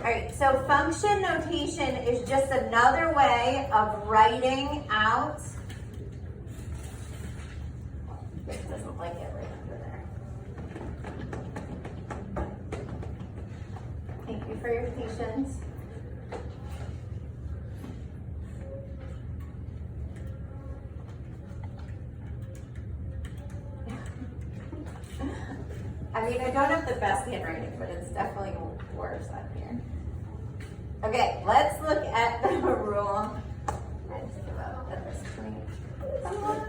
All right, so function notation is just another way of writing out. This doesn't like it right under there. Thank you for your patience. I mean, I don't have the best handwriting, but it's definitely worse on here. Okay, let's look at the rule. I just give up at this point. Come on.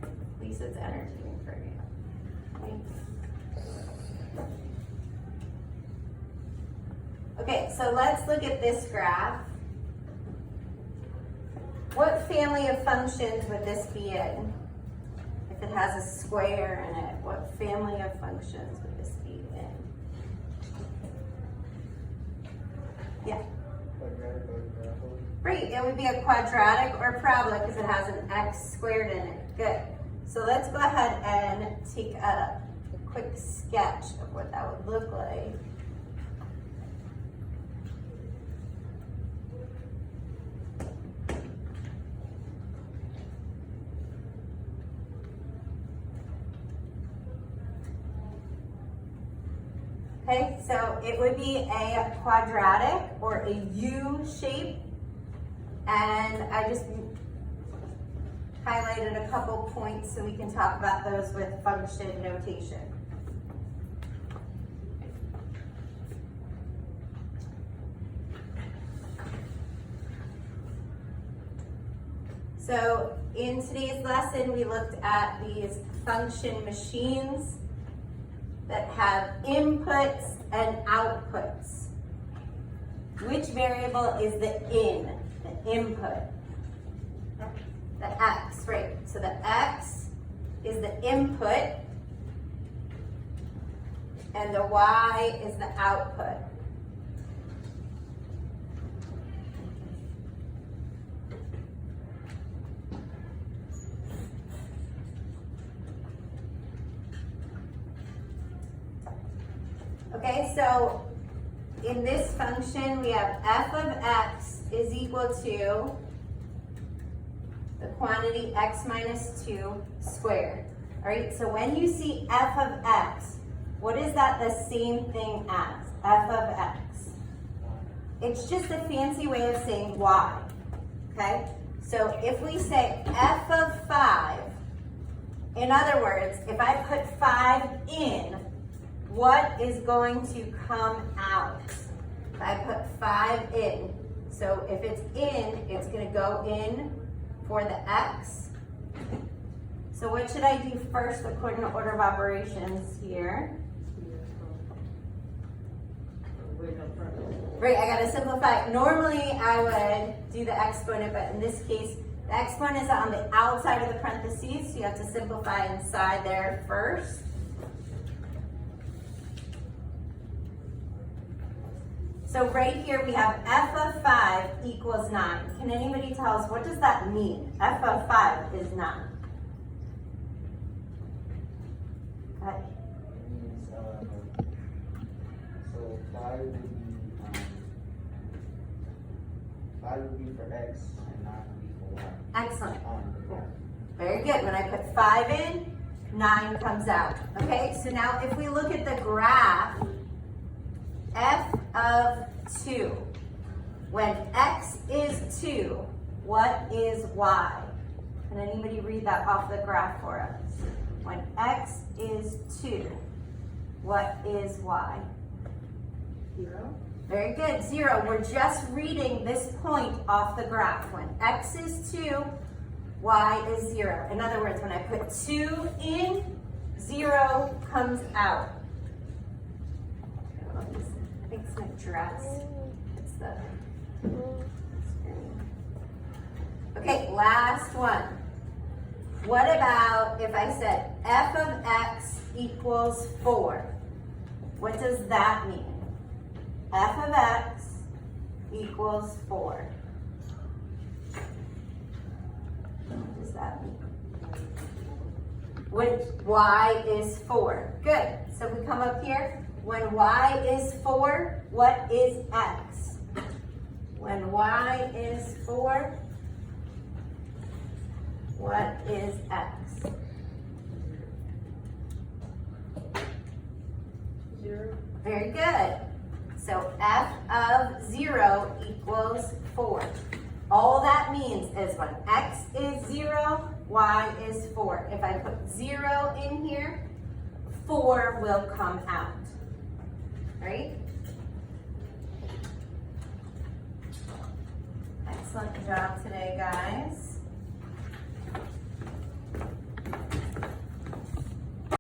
At least it's entertaining for you. Thanks. Okay, so let's look at this graph. What family of functions would this be in? If it has a square in it, what family of functions would this be in? Yeah. Right, it would be a quadratic or parabola because it has an x squared in it. Good. So let's go ahead and take a quick sketch of what that would look like. Okay, so it would be a quadratic or a U shape, and I just highlighted a couple points so we can talk about those with function notation. So in today's lesson, we looked at these function machines that have inputs and outputs. Which variable is the input? The x, right? So the x is the input and the y is the output. Okay, so in this function, we have f of x is equal to the quantity x minus 2 squared. All right, so when you see f of x, what is that the same thing as? F of x. It's just a fancy way of saying y, okay? So if we say f of 5, in other words, if I put 5 in, what is going to come out? If I put 5 in, so if it's in, it's going to go in for the x. So what should I do first according to order of operations here? Right, I got to simplify. Normally I would do the exponent, but in this case, the exponent is on the outside of the parentheses, so you have to simplify inside there first. So right here we have f of 5 equals 9. Can anybody tell us, what does that mean? F of 5 is 9. Okay. It means, so 5 would be for x and 9 would be for y. Excellent. Very good. When I put 5 in, 9 comes out. Okay, so now if we look at the graph, f of 2. When x is 2, what is y? Can anybody read that off the graph for us? When x is 2, what is y? 0. Very good, 0. We're just reading this point off the graph. When x is 2, y is 0. In other words, when I put 2 in, 0 comes out. I think it's my dress. It's the screen. Okay, last one. What about if I said f of x equals 4? What does that mean? F of x equals 4. What does that mean? When y is 4. Good. So we come up here. When y is 4, what is x? When y is 4, what is x? 0. Very good. So f of 0 equals 4. All that means is when x is 0, y is 4. If I put 0 in here, 4 will come out. Right? Excellent job today, guys.